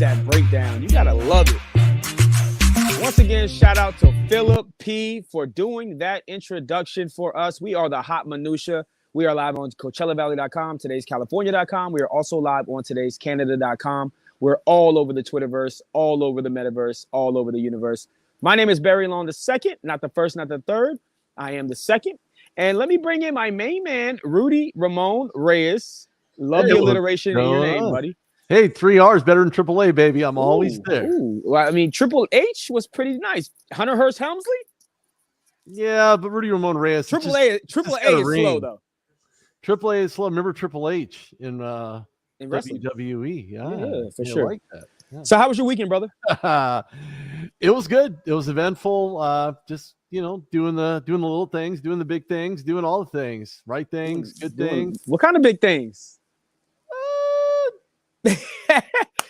that breakdown. You gotta love it. Once again, shout out to Philip P for doing that introduction for us. We are the Hot Minutia. We are live on CoachellaValley.com, today's California.com. We are also live on today's Canada.com. We're all over the Twitterverse, all over the metaverse, all over the universe. My name is Barry Long the second, not the first, not the third. I am the second. And let me bring in my main man, Rudy Ramon Reyes. Love the alliteration in your name, buddy. Hey, 3 R's better than AAA, baby. I'm always there. Well, I mean, Triple H was pretty nice. Hunter Hearst Helmsley? Yeah, but Rudy Ramon Reyes. Triple A is slow, though. AAA is slow. Remember Triple H in wrestling. WWE? Yeah, for sure. Like that. Yeah. So how was your weekend, brother? It was good. It was eventful. Just doing the little things, doing the big things, doing all the things, right things, good things. What kind of big things?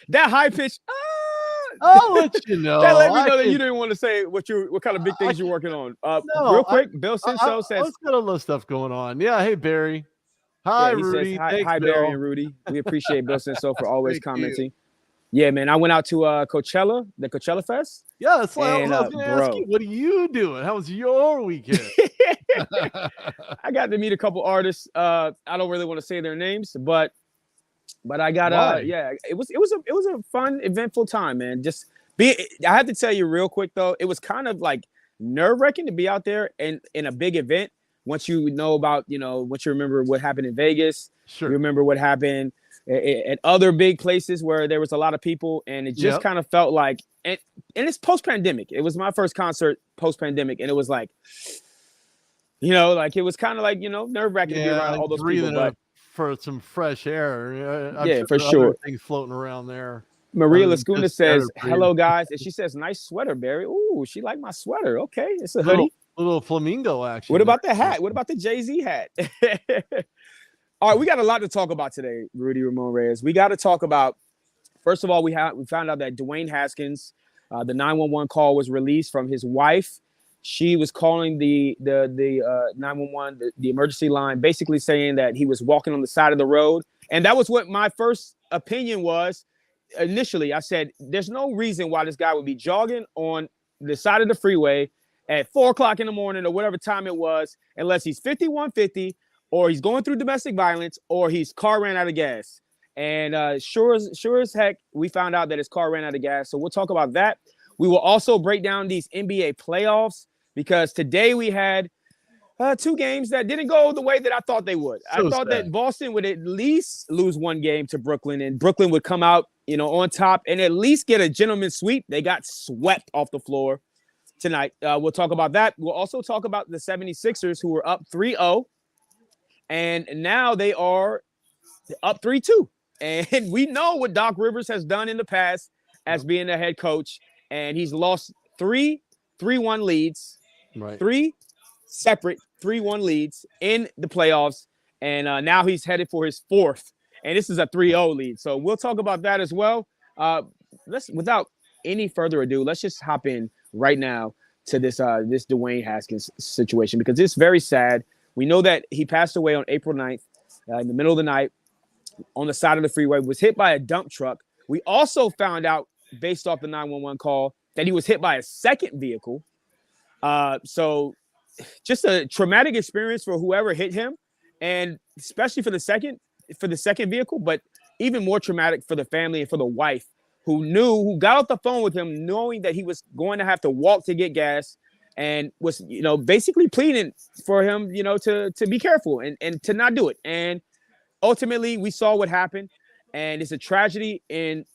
That high pitch. I'll let you know. That let me know that you didn't want to say what kind of big things you're working on. Real quick, Bill Cinso says I've got a lot of stuff going on. Yeah, hey Barry. Hi Rudy. Says, hi Barry and Rudy. We appreciate Bill Cinso for always commenting. Yeah, man. I went out to Coachella, the Coachella Fest. Yeah, that's why I was going to ask you, what are you doing? How was your weekend? I got to meet a couple artists. I don't really want to say their names, but I got it was a fun, eventful time, man. I have to tell you real quick though, it was kind of like nerve-wracking to be out there and in a big event. Once you know about, once you remember what happened in Vegas, you remember what happened at other big places where there was a lot of people, and it just kind of felt like, and it's post-pandemic. It was my first concert post-pandemic, and it was like, it was kind of like, nerve-wracking to be around all those people. But for some fresh air. For sure. Things floating around there. Maria Lascuna says, hello, guys. And she says, nice sweater, Barry. Ooh, she liked my sweater. Okay. It's a hoodie. Little flamingo action. What about the hat? What about the Jay-Z hat? All right, we got a lot to talk about today, Rudy Ramon Reyes. We got to talk about, first of all, we found out that Dwayne Haskins, the 911 call was released from his wife. She was calling the 911, the emergency line, basically saying that he was walking on the side of the road. And that was what my first opinion was. Initially, I said, there's no reason why this guy would be jogging on the side of the freeway at 4 o'clock in the morning or whatever time it was, unless he's 5150 or he's going through domestic violence or his car ran out of gas. And sure as heck, we found out that his car ran out of gas. So we'll talk about that. We will also break down these NBA playoffs, because today we had 2 games that didn't go the way that I thought they would. I thought that Boston would at least lose 1 game to Brooklyn, and Brooklyn would come out, on top and at least get a gentleman's sweep. They got swept off the floor tonight. We'll talk about that. We'll also talk about the 76ers, who were up 3-0, and now they are up 3-2. And we know what Doc Rivers has done in the past as being the head coach, and he's lost 3 3-1 leads. Right. 3 separate 3-1 leads in the playoffs, and now he's headed for his 4th, and this is a 3-0 lead. So we'll talk about that as well. Without any further ado, let's just hop in right now to this Dwayne Haskins situation, because it's very sad. We know that he passed away on April 9th in the middle of the night on the side of the freeway, was hit by a dump truck. We also found out, based off the 911 call, that he was hit by a second vehicle. So just a traumatic experience for whoever hit him, and especially for the second vehicle, but even more traumatic for the family and for the wife, who got off the phone with him knowing that he was going to have to walk to get gas, and was, basically pleading for him, to be careful and to not do it. And ultimately we saw what happened, and it's a tragedy in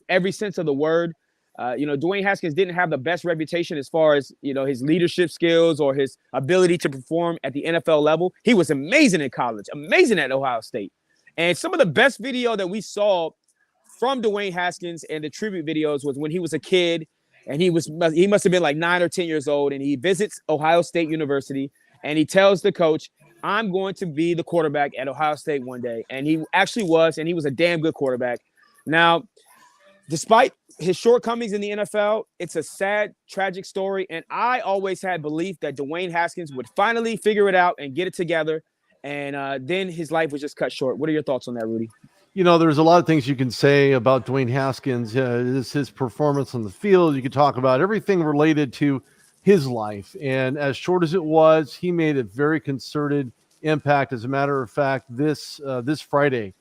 every sense of the word. Dwayne Haskins didn't have the best reputation as far as, his leadership skills or his ability to perform at the NFL level. He was amazing in college, amazing at Ohio State. And some of the best video that we saw from Dwayne Haskins and the tribute videos was when he was a kid, and he must have been like 9 or 10 years old, and he visits Ohio State University, and he tells the coach, I'm going to be the quarterback at Ohio State one day. And he actually was, and he was a damn good quarterback. Now, despite his shortcomings in the NFL, it's a sad, tragic story. And I always had belief that Dwayne Haskins would finally figure it out and get it together. And then his life was just cut short. What are your thoughts on that, Rudy? There's a lot of things you can say about Dwayne Haskins. His performance on the field. You could talk about everything related to his life. And as short as it was, he made a very concerted impact. As a matter of fact, this Friday,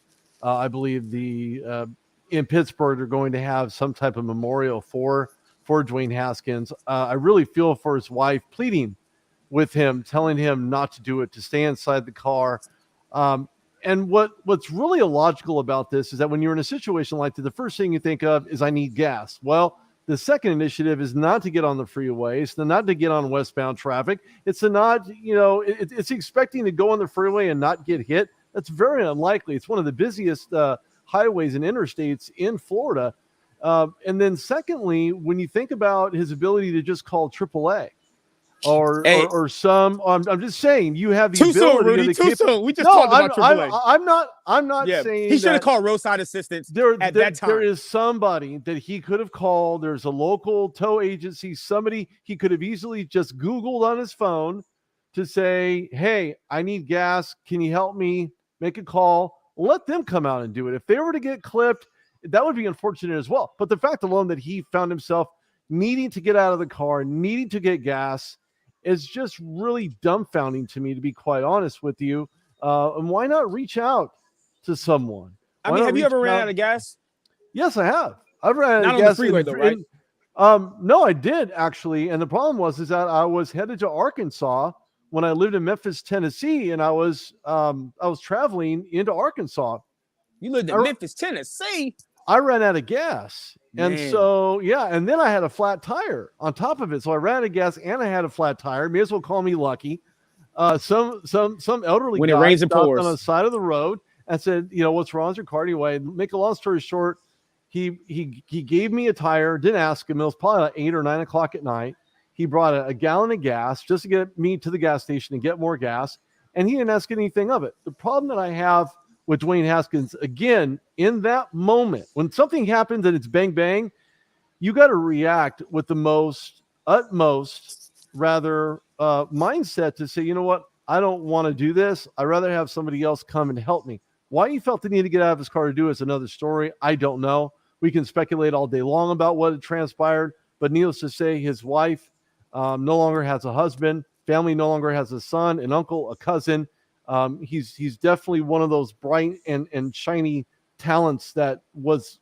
I believe in Pittsburgh, they're going to have some type of memorial for Dwayne Haskins. I really feel for his wife, pleading with him, telling him not to do it, to stay inside the car. And what's really illogical about this is that when you're in a situation like that, the first thing you think of is, I need gas. Well, the second initiative is not to get on the freeway. It's not to get on westbound traffic. It's to not, it's expecting to go on the freeway and not get hit. That's very unlikely. It's one of the busiest highways and interstates in Florida. And then secondly, when you think about his ability to just call AAA, or some, I'm just saying, you have the too ability. Soon, Rudy, too soon. We just talked about AAA. I'm not saying he should have called roadside assistance at that time. There is somebody that he could have called. There's a local tow agency, somebody he could have easily just Googled on his phone to say, hey, I need gas. Can you help me make a call? Let them come out and do it. If they were to get clipped, that would be unfortunate as well. But the fact alone that he found himself needing to get out of the car, needing to get gas, is just really dumbfounding to me, to be quite honest with you. And why not reach out to someone? Have you ever ran out of gas? Yes, I have. I've ran out of gas. Not on the freeway, though, right? No, I did actually. And the problem was that I was headed to Arkansas when I lived in Memphis, Tennessee, and I was traveling into Arkansas. You lived in Memphis, Tennessee? I ran out of gas. And so, and then I had a flat tire on top of it. So I ran out of gas and I had a flat tire. May as well call me lucky. Some elderly when guy it rains and stopped pours on the side of the road and said, what's wrong with your car anyway? Make a long story short, he gave me a tire, didn't ask him. It was probably like 8 or 9 o'clock at night. He brought a gallon of gas just to get me to the gas station and get more gas. And he didn't ask anything of it. The problem that I have with Dwayne Haskins, again, in that moment, when something happens and it's bang, bang, you got to react with the utmost mindset to say, you know what, I don't want to do this. I'd rather have somebody else come and help me. Why he felt the need to get out of his car to do is another story. I don't know. We can speculate all day long about what had transpired, but needless to say, his wife no longer has a husband. Family no longer has a son, an uncle, a cousin. He's definitely one of those bright and shiny talents that was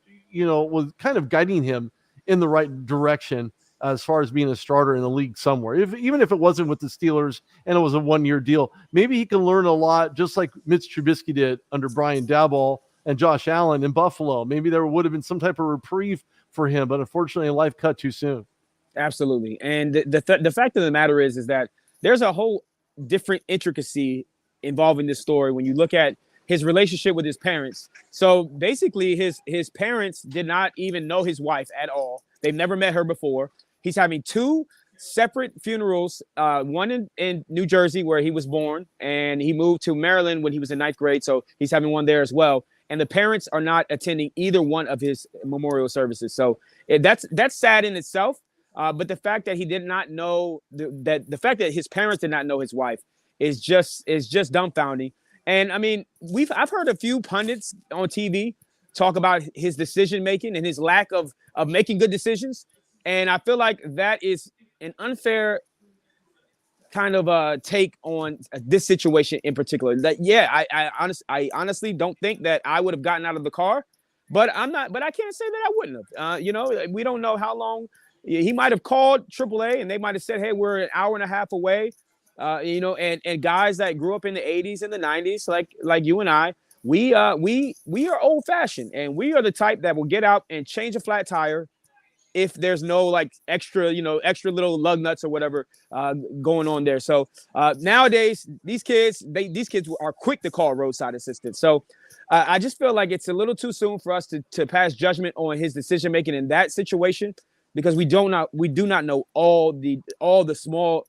kind of guiding him in the right direction as far as being a starter in the league somewhere. Even if it wasn't with the Steelers and it was a one-year deal, maybe he can learn a lot, just like Mitch Trubisky did under Brian Daboll and Josh Allen in Buffalo. Maybe there would have been some type of reprieve for him, but unfortunately, life cut too soon. Absolutely. And the fact of the matter is that there's a whole different intricacy involving this story when you look at his relationship with his parents. So basically his parents did not even know his wife at all. They've never met her before. He's having 2 separate funerals, one in New Jersey where he was born, and he moved to Maryland when he was in 9th grade. So he's having one there as well. And the parents are not attending either one of his memorial services. So that's sad in itself. But the fact that he did not know the fact that his parents did not know his wife is just dumbfounding. And I mean, I've heard a few pundits on TV talk about his decision making and his lack of making good decisions. And I feel like that is an unfair kind of take on this situation in particular. That I honestly don't think that I would have gotten out of the car, but I can't say that I wouldn't have. We don't know how long. He might have called AAA and they might have said, hey, we're an hour and a half away. And guys that grew up in the 80s and the 90s, like you and I, we are old fashioned, and we are the type that will get out and change a flat tire if there's no extra little lug nuts or whatever going on there. So nowadays, these kids are quick to call roadside assistance. So I just feel like it's a little too soon for us to pass judgment on his decision making in that situation, because we do not know all the small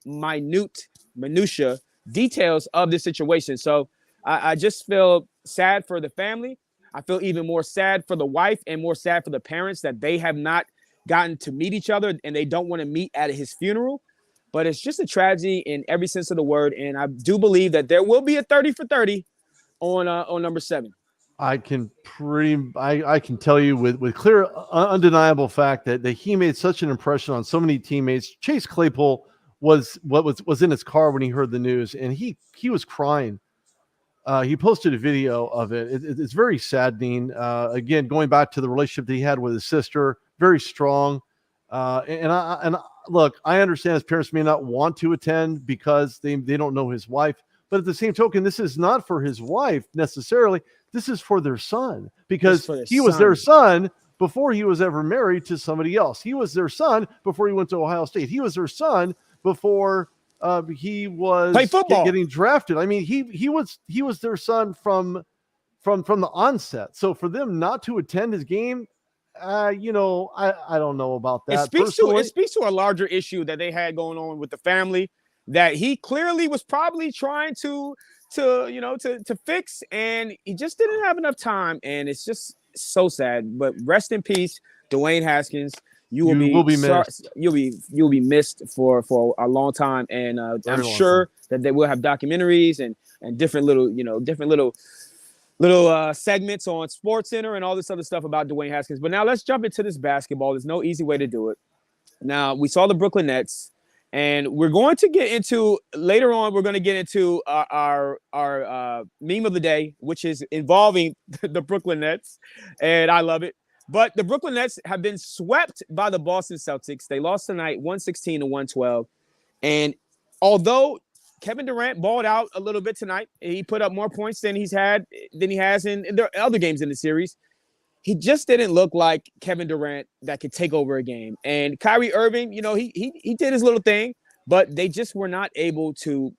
minutia details of this situation. So I just feel sad for the family. I feel even more sad for the wife and more sad for the parents that they have not gotten to meet each other and they don't want to meet at his funeral. But it's just a tragedy in every sense of the word. And I do believe that there will be a 30 for 30 on number 7. I can tell you with clear, undeniable fact that he made such an impression on so many teammates. Chase Claypool was in his car when he heard the news, and he was crying. He posted a video of it. It's very saddening. Again, going back to the relationship that he had with his sister, very strong. And look, I understand his parents may not want to attend because they don't know his wife. But at the same token, this is not for his wife necessarily. This is for their son, because he was their son before he was ever married to somebody else. He was their son before he went to Ohio State. He was their son before he was getting drafted. I mean, he was their son from the onset. So for them not to attend his game, I don't know about that. It speaks to a larger issue that they had going on with the family that he clearly was probably trying to fix, and he just didn't have enough time, and it's just so sad. But rest in peace, Dwayne Haskins. You will be missed. You'll be missed for a long time, and I'm sure that they will have documentaries and different little segments on Sports Center and all this other stuff about Dwayne Haskins. But now let's jump into this basketball. There's no easy way to do it. Now, we saw the Brooklyn Nets, and we're going to get into later on. We're going to get into our meme of the day, which is involving the Brooklyn Nets, and I love it. But the Brooklyn Nets have been swept by the Boston Celtics. They lost tonight, 116-112. And although Kevin Durant balled out a little bit tonight, he put up more points than he has in the other games in the series. He just didn't look like Kevin Durant that could take over a game. And Kyrie Irving, he did his little thing, but they just were not able to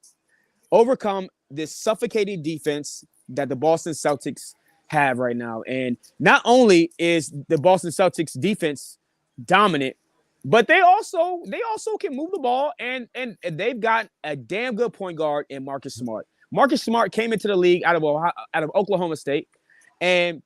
overcome this suffocating defense that the Boston Celtics have right now. And not only is the Boston Celtics defense dominant, but they also can move the ball, and they've got a damn good point guard in Marcus Smart. Marcus Smart came into the league out of Oklahoma State, and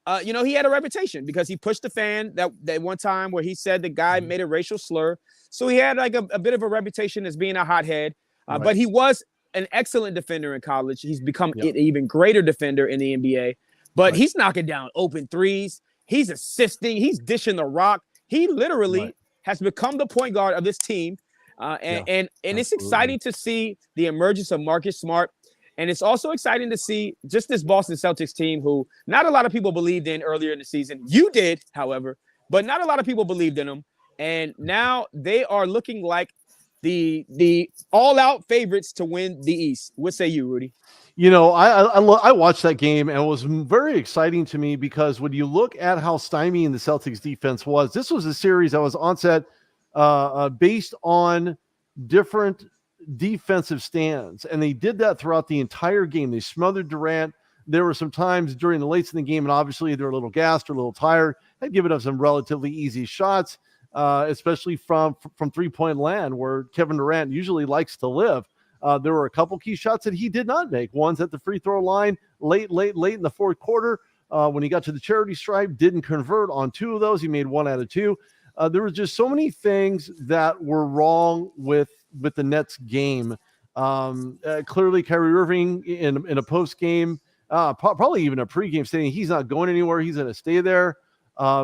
he had a reputation because he pushed the fan that one time where he said the guy made a racial slur. So he had like a bit of a reputation as being a hothead, right. But he was an excellent defender in college. He's become an even greater defender in the NBA, but he's knocking down open threes. He's assisting. He's dishing the rock. He literally has become the point guard of this team. And it's exciting to see the emergence of Marcus Smart. And it's also exciting to see just this Boston Celtics team who not a lot of people believed in earlier in the season. You did, however, but not a lot of people believed in them. And now they are looking like the all-out favorites to win the East. What say you, Rudy? I watched that game, and it was very exciting to me because when you look at how stymieing the Celtics defense was, this was a series that was onset based on different defensive stands, and they did that throughout the entire game. They smothered Durant. There were some times during the late in the game, and obviously they're a little gassed or a little tired. They'd given up some relatively easy shots, especially from 3-point land where Kevin Durant usually likes to live. There were a couple key shots that he did not make. One's at the free throw line late in the fourth quarter. When he got to the charity stripe, didn't convert on 2 of those. He made 1 out of 2. There were just so many things that were wrong with the Nets game. Clearly, Kyrie Irving in a post game, probably even a pregame, saying he's not going anywhere. He's going to stay there.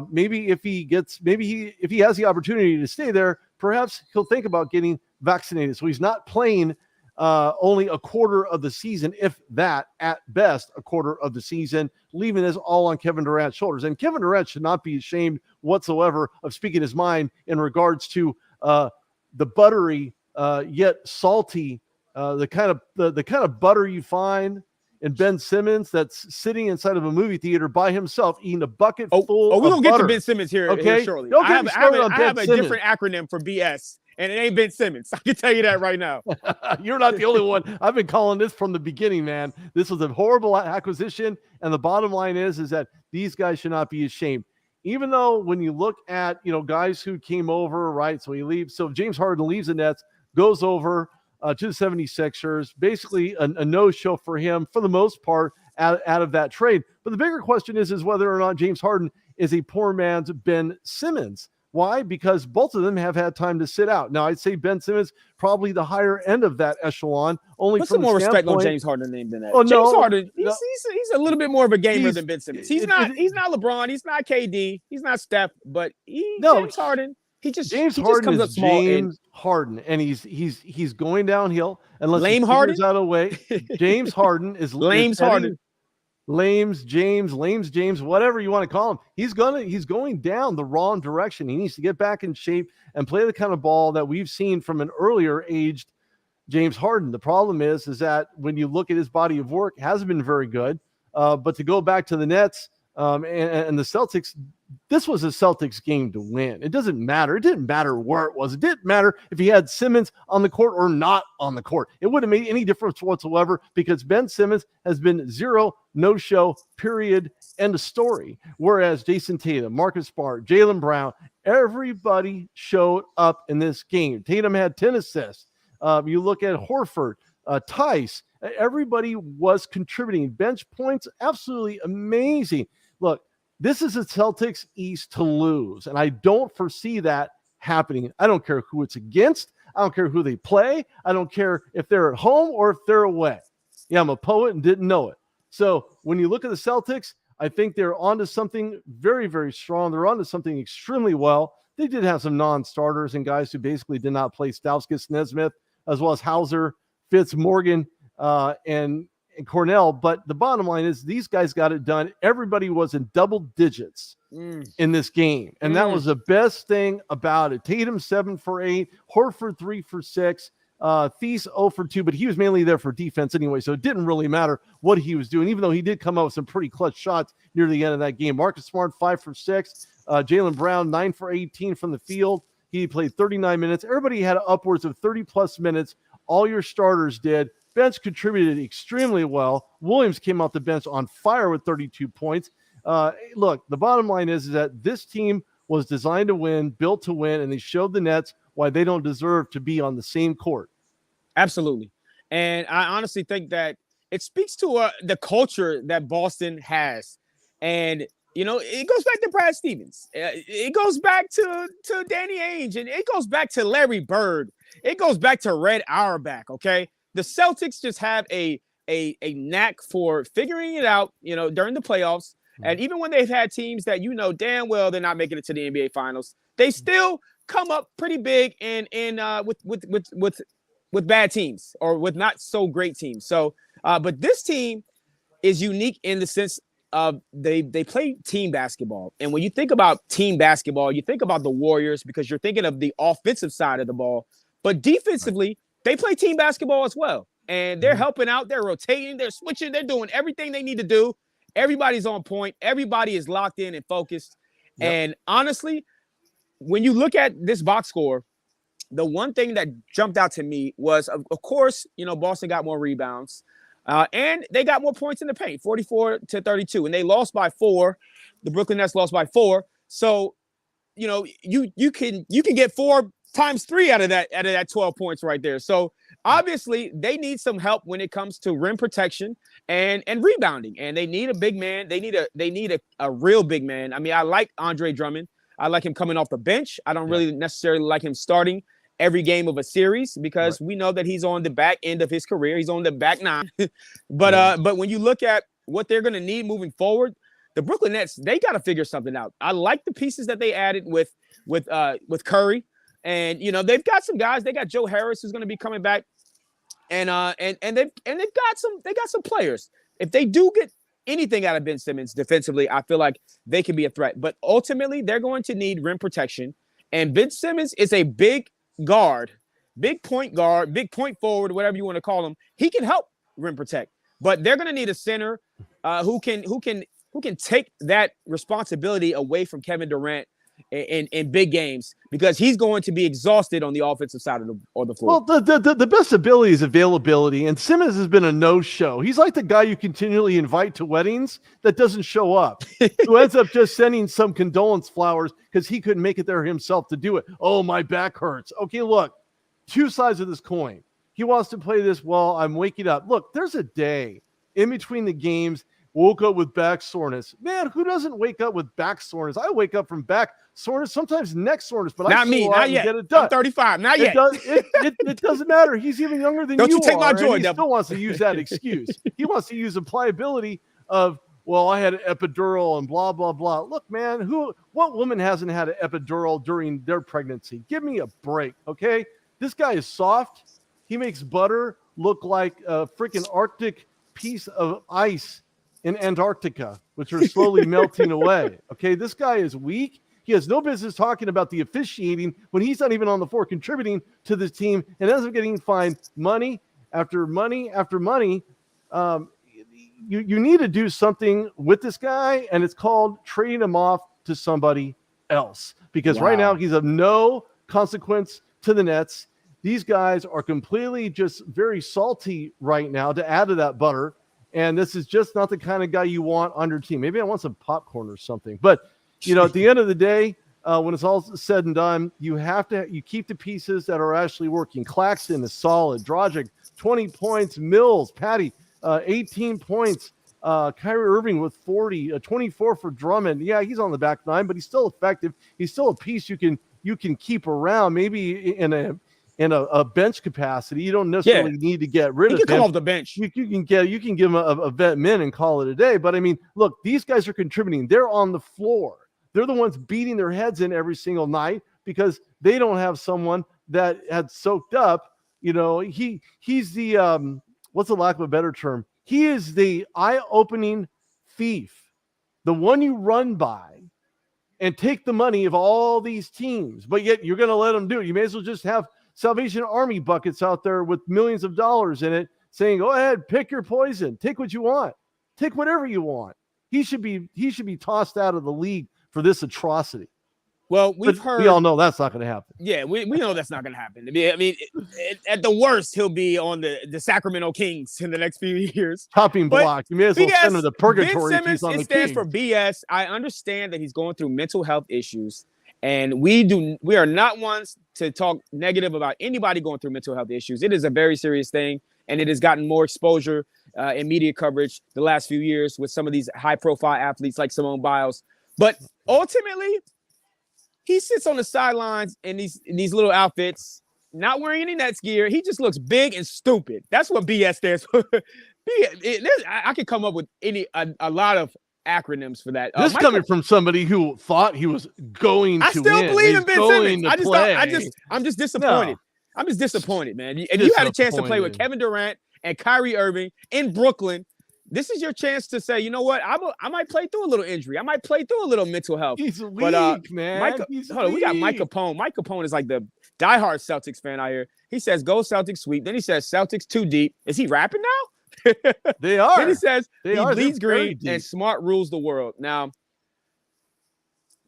Maybe if he has the opportunity to stay there, perhaps he'll think about getting vaccinated. So he's not playing only a quarter of the season, if that, at best, a quarter of the season, leaving this all on Kevin Durant's shoulders. And Kevin Durant should not be ashamed whatsoever of speaking his mind in regards to the buttery yet salty, the kind of butter you find in Ben Simmons that's sitting inside of a movie theater by himself eating a bucket full of butter. We're going to get to Ben Simmons here shortly. Don't I have a different acronym for BS. And it ain't Ben Simmons. I can tell you that right now. You're not the only one. I've been calling this from the beginning, man. This was a horrible acquisition. And the bottom line is that these guys should not be ashamed. Even though when you look at, guys who came over, right? So he leaves. So James Harden leaves the Nets, goes over to the 76ers, basically a no-show for him for the most part out of that trade. But the bigger question is whether or not James Harden is a poor man's Ben Simmons. Why? Because both of them have had time to sit out. Now, I'd say Ben Simmons probably the higher end of that echelon, only Put from some the more respect on standpoint. James Harden's name than that. Oh James no, Harden, no, he's a little bit more of a gamer than Ben Simmons. He's not LeBron, he's not KD, he's not Steph, but James Harden, James he Harden comes is up small. James Harden, and he's going downhill unless Lame he figures Harden? out a way. James Harden is Lames Harden. Lames James, whatever you want to call him. He's going down the wrong direction. He needs to get back in shape and play the kind of ball that we've seen from an earlier aged James Harden. The problem is that when you look at his body of work, it hasn't been very good. But to go back to the Nets and the Celtics, this was a Celtics game to win. It doesn't matter. It didn't matter where it was. It didn't matter if he had Simmons on the court or not on the court. It wouldn't have made any difference whatsoever because Ben Simmons has been zero, no show, period, end of story. Whereas Jason Tatum, Marcus Smart, Jaylen Brown, everybody showed up in this game. Tatum had 10 assists. You look at Horford, Tice, everybody was contributing. Bench points, absolutely amazing. Look, this is a Celtics East to lose, and I don't foresee that happening. I don't care who it's against. I don't care who they play. I don't care if they're at home or if they're away. Yeah, I'm a poet and didn't know it. So when you look at the Celtics, I think they're onto something very, very strong. They're onto something extremely well. They did have some non-starters and guys who basically did not play. Stauskas, Nesmith, as well as Hauser, Fitz, Morgan, and Cornell. But the bottom line is these guys got it done. Everybody was in double digits in this game. And that was the best thing about it. Tatum 7 for 8, Horford 3 for 6, Thies 0 for 2, but he was mainly there for defense anyway. So it didn't really matter what he was doing, even though he did come out with some pretty clutch shots near the end of that game. Marcus Smart 5 for 6, Jaylen Brown 9 for 18 from the field. He played 39 minutes. Everybody had upwards of 30 plus minutes. All your starters did. Bench contributed extremely well. Williams came off the bench on fire with 32 points. Look, the bottom line is that this team was designed to win, built to win, and they showed the Nets why they don't deserve to be on the same court. Absolutely. And I honestly think that it speaks to the culture that Boston has. And, you know, it goes back to Brad Stevens. It goes back to Danny Ainge, and it goes back to Larry Bird. It goes back to Red Auerbach, okay? The Celtics just have a knack for figuring it out, you know, during the playoffs. And even when they've had teams that, you know, damn well they're not making it to the NBA Finals, they still come up pretty big with bad teams or with not so great teams. So, but this team is unique in the sense of they play team basketball. And when you think about team basketball, you think about the Warriors because you're thinking of the offensive side of the ball. But defensively, they play team basketball as well. And they're helping out. They're rotating. They're switching. They're doing everything they need to do. Everybody's on point. Everybody is locked in and focused. Yep. And honestly, when you look at this box score, the one thing that jumped out to me was, of course, you know, Boston got more rebounds. And they got more points in the paint, 44-32. And they lost by 4. The Brooklyn Nets lost by 4. So, you know, you can get 4 times 3 out of that 12 points right there. So obviously they need some help when it comes to rim protection and rebounding. And they need a big man. They need a real big man. I mean, I like Andre Drummond. I like him coming off the bench. I don't really necessarily like him starting every game of a series because we know that he's on the back end of his career. He's on the back 9. But when you look at what they're going to need moving forward, the Brooklyn Nets, they got to figure something out. I like the pieces that they added with Curry. And you know, they've got some guys. They got Joe Harris who's going to be coming back. And they've got some players. If they do get anything out of Ben Simmons defensively, I feel like they can be a threat. But ultimately, they're going to need rim protection. And Ben Simmons is a big guard, big point guard, big point forward, whatever you want to call him. He can help rim protect. But they're going to need a center who can take that responsibility away from Kevin Durant in big games because he's going to be exhausted on the offensive side of the floor. Well, the best ability is availability, and Simmons has been a no-show. He's like the guy you continually invite to weddings that doesn't show up, who ends up just sending some condolence flowers because he couldn't make it there himself to do it. Oh, my back hurts. Okay, look, 2 sides of this coin. He wants to play this well. I'm waking up. Look, there's a day in between the games woke up with back soreness. Man, who doesn't wake up with back soreness? I wake up from back soreness, sometimes neck soreness, but not me, not yet. Get it done. I'm 35, not yet. It doesn't matter. He's even younger than Don't you take are, my joy, and he devil. still wants to use that excuse. He wants to use the pliability of, well, I had an epidural and blah, blah, blah. Look, man, what woman hasn't had an epidural during their pregnancy? Give me a break, okay? This guy is soft. He makes butter look like a freaking Arctic piece of ice in Antarctica, which are slowly melting away. Okay, this guy is weak. He has no business talking about the officiating when he's not even on the floor contributing to this team and ends up getting fined money after money after money. You need to do something with this guy, and it's called trading him off to somebody else, because right now he's of no consequence to the Nets. These guys are completely just very salty right now to add to that butter. And this is just not the kind of guy you want on your team. Maybe I want some popcorn or something. But, at the end of the day, when it's all said and done, you keep the pieces that are actually working. Claxton is solid. Dragic, 20 points. Mills, Patty, 18 points. Kyrie Irving with 40, 24 for Drummond. Yeah, he's on the back nine, but he's still effective. He's still a piece you can keep around, maybe in a bench capacity. You don't necessarily need to get rid of him. He can come off the bench. You can give him a vet min and call it a day. But I mean, look, these guys are contributing. They're on the floor. They're the ones beating their heads in every single night because they don't have someone that had soaked up. He's the what's the lack of a better term? He is the eye-opening thief, the one you run by and take the money of all these teams, but yet you're going to let him do it. You may as well just have Salvation Army buckets out there with millions of dollars in it saying, go ahead, pick your poison, take what you want, take whatever you want. He should be tossed out of the league for this atrocity. Well, we all know that's not going to happen. Yeah, we know that's not going to happen. I mean, at the worst, he'll be on the Sacramento Kings in the next few years. Chopping block. You may as well send him the purgatory Ben Simmons, piece on the it stands Kings. for BS. I understand that he's going through mental health issues, and we are not ones to talk negative about anybody going through mental health issues. It is a very serious thing, and it has gotten more exposure in media coverage the last few years with some of these high-profile athletes like Simone Biles. But ultimately, he sits on the sidelines in these little outfits, not wearing any Nets gear. He just looks big and stupid. That's what BS stands for. I could come up with a lot of acronyms for that. This coming from somebody who thought he was going to win. I still believe in Ben Simmons. I'm just disappointed. No. I'm just disappointed, man. If you had a chance to play with Kevin Durant and Kyrie Irving in Brooklyn, this is your chance to say, you know what? I might play through a little injury. I might play through a little mental health. He's weak, man. We got Mike Capone. Mike Capone is like the diehard Celtics fan out here. He says, go Celtics sweep. Then he says, Celtics too deep. Is he rapping now? They are. Then he says, he bleeds green and Smart rules the world. Now,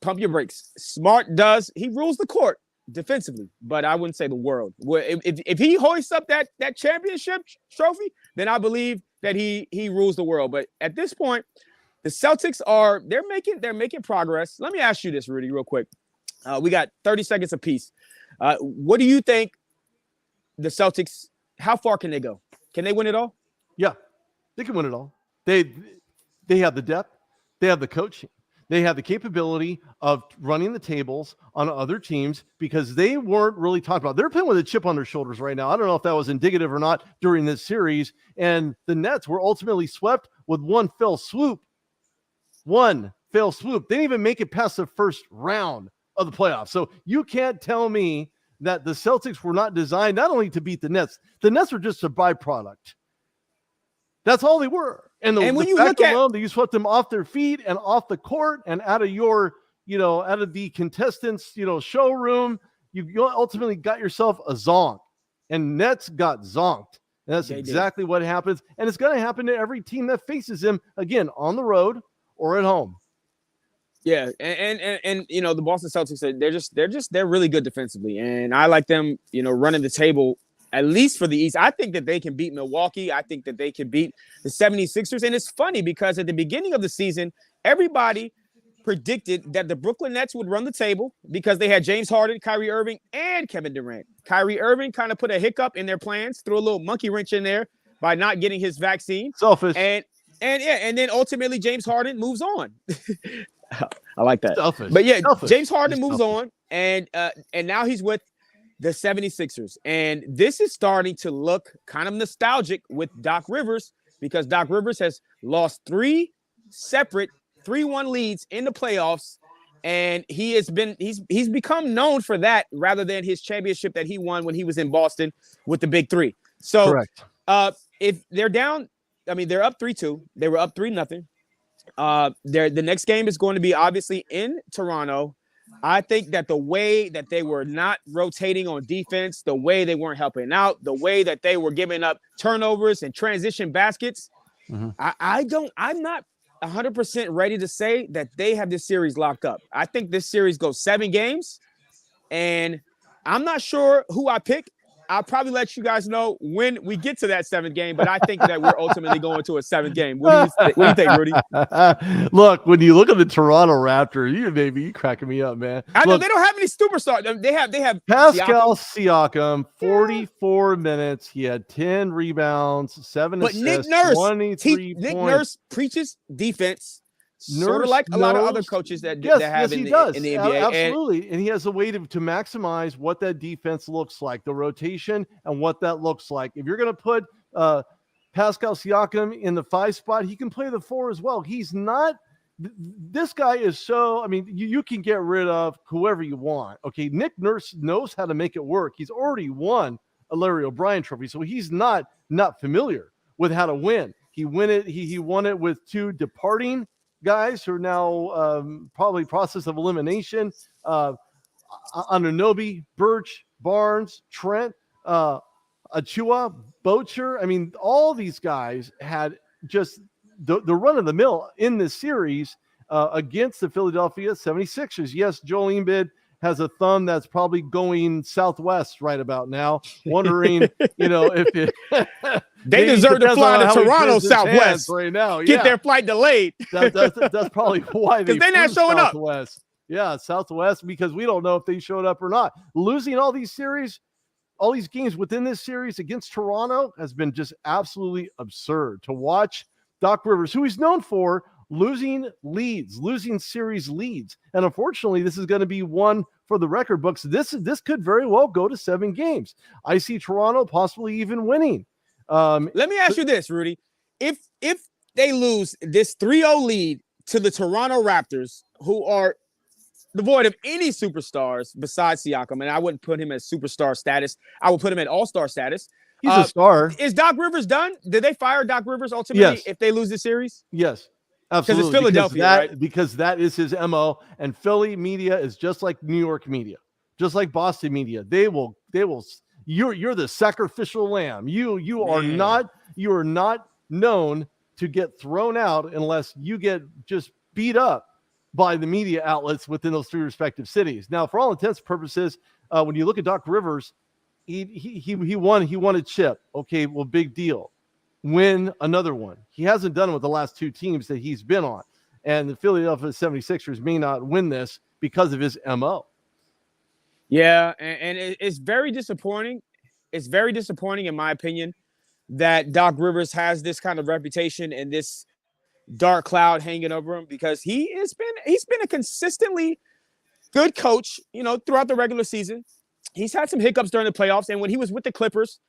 pump your brakes. Smart he rules the court defensively, but I wouldn't say the world. If he hoists up that championship trophy, then I believe that he rules the world. But at this point, the Celtics they're making progress. Let me ask you this, Rudy, real quick. We got 30 seconds apiece. What do you think the Celtics, how far can they go? Can they win it all? Yeah, they can win it all. They have the depth. They have the coaching. They have the capability of running the tables on other teams because they weren't really talked about. They're playing with a chip on their shoulders right now. I don't know if that was indicative or not during this series. And the Nets were ultimately swept with one fell swoop. They didn't even make it past the first round of the playoffs. So you can't tell me that the Celtics were not designed not only to beat the Nets. The Nets were just a byproduct. That's all they were. And when you look at alone, that you swept them off their feet and off the court and out of your, out of the contestants, showroom, you ultimately got yourself a zonk. And Nets got zonked. And that's exactly what happens. And it's going to happen to every team that faces them, again, on the road or at home. Yeah, and the Boston Celtics, they're really good defensively. And I like them, running the table. At least for the East, I think that they can beat Milwaukee. I think that they can beat the 76ers. And it's funny because at the beginning of the season, everybody predicted that the Brooklyn Nets would run the table because they had James Harden, Kyrie Irving, and Kevin Durant. Kyrie Irving kind of put a hiccup in their plans, threw a little monkey wrench in there by not getting his vaccine. Selfish. And And then ultimately James Harden moves on. I like that. Selfish. But yeah, Selfish. James Harden moves on, and now he's with the 76ers. And this is starting to look kind of nostalgic with Doc Rivers, because Doc Rivers has lost 3 separate 3-1 leads in the playoffs. And he's become known for that rather than his championship that he won when he was in Boston with the Big Three. So correct. If they're down, I mean, they're up 3-2. They were up 3-0. The next game is going to be obviously in Toronto. I think that the way that they were not rotating on defense, the way they weren't helping out, the way that they were giving up turnovers and transition baskets, I'm not 100% ready to say that they have this series locked up. I think this series goes 7 games, and I'm not sure who I pick. I'll probably let you guys know when we get to that 7th game, but I think that we're ultimately going to a 7th game. What do you think, Rudy? Look, when you look at the Toronto Raptors, you cracking me up, man. I know they don't have any superstars. They have Pascal Siakam 44 minutes. He had 10 rebounds, 7 assists, Nick Nurse, 23 Nick points. Nurse preaches defense. Sort of like a lot of other coaches that have in the NBA. Absolutely. And he has a way to maximize what that defense looks like, the rotation and what that looks like. If you're going to put Pascal Siakam in the 5 spot, he can play the 4 as well. He's not – this guy is so – I mean, you can get rid of whoever you want. Okay, Nick Nurse knows how to make it work. He's already won a Larry O'Brien trophy, so he's not familiar with how to win. He won it with 2 departing guys who are now probably process of elimination. Anunoby, Birch, Barnes, Trent, Achua, Bocher. I mean, all these guys had just the run of the mill in this series against the Philadelphia 76ers. Yes, Joel Embiid has a thumb that's probably going southwest right about now, wondering, if they deserve to fly to Toronto southwest right now. Get their flight delayed. That's probably why they're not showing southwest. Up. Yeah, southwest, because we don't know if they showed up or not. Losing all these games within this series against Toronto has been just absolutely absurd to watch. Doc Rivers, who he's known for losing series leads. And unfortunately, this is going to be one for the record books. This could very well go to 7 games. I see Toronto possibly even winning. Let me ask you this, Rudy. If they lose this 3-0 lead to the Toronto Raptors, who are devoid of any superstars besides Siakam, and I wouldn't put him at superstar status. I would put him at all-star status. He's a star. Is Doc Rivers done? Did they fire Doc Rivers ultimately if they lose the series? Yes. Absolutely. Because it's Philadelphia, right? Because that is his MO, and Philly media is just like New York media, just like Boston media. They will. You're the sacrificial lamb. You are not known to get thrown out unless you get just beat up by the media outlets within those 3 respective cities. Now, for all intents and purposes, when you look at Doc Rivers, he won a chip. Okay, well, big deal. Win another one. He hasn't done it with the last 2 teams that he's been on. And the Philadelphia 76ers may not win this because of his MO. Yeah, and it's very disappointing. It's very disappointing, in my opinion, that Doc Rivers has this kind of reputation and this dark cloud hanging over him, because he's been a consistently good coach, throughout the regular season. He's had some hiccups during the playoffs, and when he was with the Clippers,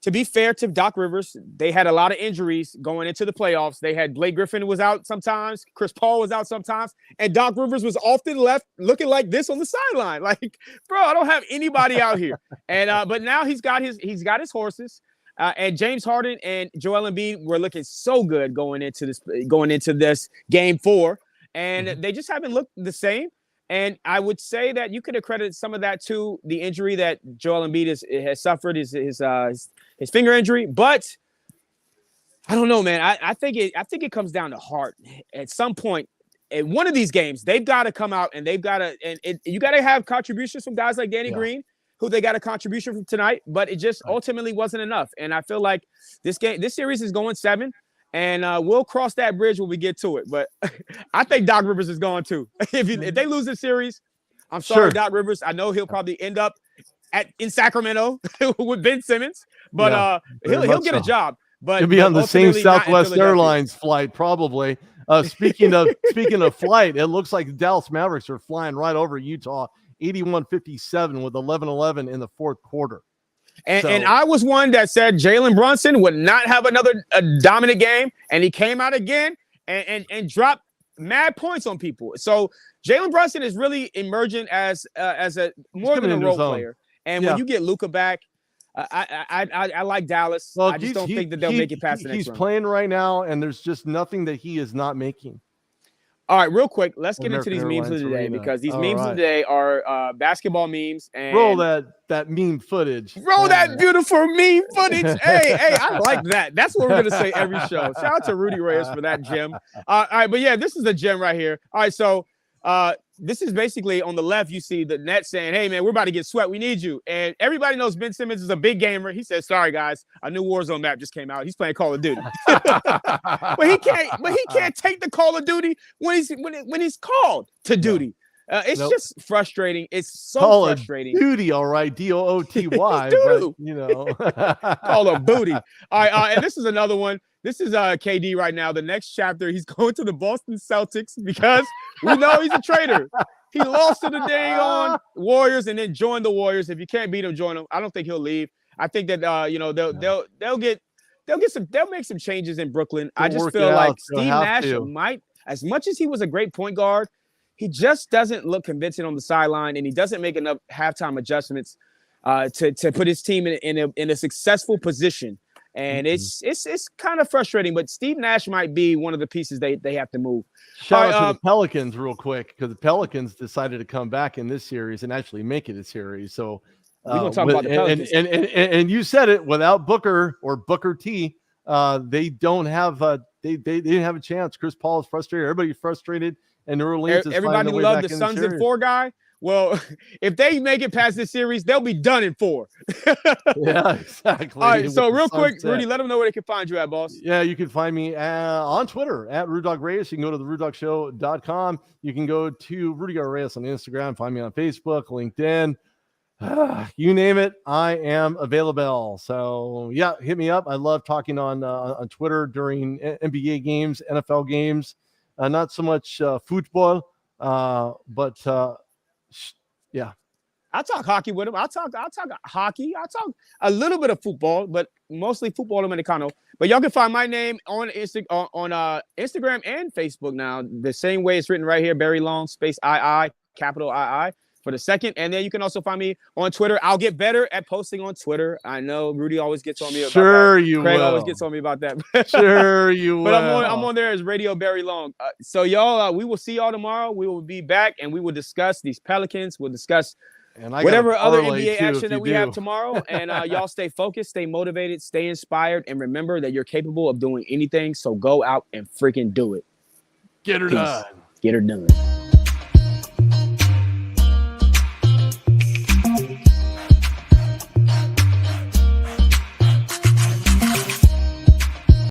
to be fair to Doc Rivers, they had a lot of injuries going into the playoffs. They had Blake Griffin was out sometimes, Chris Paul was out sometimes, and Doc Rivers was often left looking like this on the sideline. Like, bro, I don't have anybody out here. And but now he's got his horses. And James Harden and Joel Embiid were looking so good going into this game 4, and they just haven't looked the same. And I would say that you could accredit some of that to the injury that Joel Embiid has suffered, his finger injury. But I don't know, man. I think it comes down to heart. At some point, in one of these games, they've got to come out and you got to have contributions from guys like Danny Green, who they got a contribution from tonight. But it just ultimately wasn't enough. And I feel like this series is going 7. And we'll cross that bridge when we get to it. But I think Doc Rivers is going too. If they lose the series, I'm sorry, Doc Rivers. I know he'll probably end up in Sacramento with Ben Simmons, but he'll get a job. But He'll be on the same ultimately not in Southwest Philadelphia. Airlines flight, probably. Speaking of flight, it looks like the Dallas Mavericks are flying right over Utah, 81-57 with 11-11 in the fourth quarter. And I was one that said Jalen Brunson would not have another dominant game, and he came out again and dropped mad points on people. So Jalen Brunson is really emerging as a more than a role player. And when you get Luka back, I like Dallas. Well, I just don't think that they'll make it past the next round. He's playing right now, and there's just nothing that he is not making. All right, real quick, let's get into these memes of the day, because these memes of the day are basketball memes. And roll that meme footage. Roll that beautiful meme footage. Hey, I like that. That's what we're going to say every show. Shout out to Rudy Reyes for that gem. All right, but yeah, this is the gem right here. All right, so this is basically on the left, you see the net saying, hey, man, we're about to get swept. We need you. And everybody knows Ben Simmons is a big gamer. He says, sorry, guys. A new Warzone map just came out. He's playing Call of Duty. But he can't take the Call of Duty when he's called to duty. It's just frustrating. It's so frustrating. Duty, all right. Dooty. But, Call of Booty. All right, and this is another one. This is KD right now. The next chapter, he's going to the Boston Celtics because we know he's a traitor. He lost to the dang on Warriors and then joined the Warriors. If you can't beat him, join him. I don't think he'll leave. I think that they'll make some changes in Brooklyn. I just feel like Steve Nash might, as much as he was a great point guard, he just doesn't look convincing on the sideline, and he doesn't make enough halftime adjustments to put his team in a successful position. And it's kind of frustrating, but Steve Nash might be one of the pieces they have to move. Shout out to the Pelicans real quick, because the Pelicans decided to come back in this series and actually make it a series. So we're going to talk about the Pelicans. And you said it, without Booker or Booker T, they don't have they didn't have a chance. Chris Paul is frustrated. Everybody's frustrated. And New Orleans is everybody loved the Suns in 4 guy. Well, if they make it past this series, they'll be done in 4. Yeah, exactly. All right, so real quick, Rudy, let them know where they can find you at, boss. Yeah, you can find me on Twitter at RudogReyes. You can go to therudogshow.com. You can go to Rudy Reyes on Instagram. Find me on Facebook, LinkedIn. You name it, I am available. So, yeah, hit me up. I love talking on Twitter during NBA games, NFL games. Not so much football, but yeah. I'll talk hockey with him. I'll talk hockey. I'll talk a little bit of football, but mostly football americano. But y'all can find my name on Instagram and Facebook now, the same way it's written right here, Barry Long, space II, capital II for the second. And then you can also find me on Twitter. I'll get better at posting on Twitter. I know Rudy always gets on me about that. Sure you will. Craig always gets on me about that. Sure you will. But I'm on there as Radio Barry Long. So y'all, we will see y'all tomorrow. We will be back and we will discuss these Pelicans. We'll discuss whatever other NBA action that we have tomorrow. And y'all stay focused, stay motivated, stay inspired, and remember that you're capable of doing anything. So go out and freaking do it. Get her done. Get her done.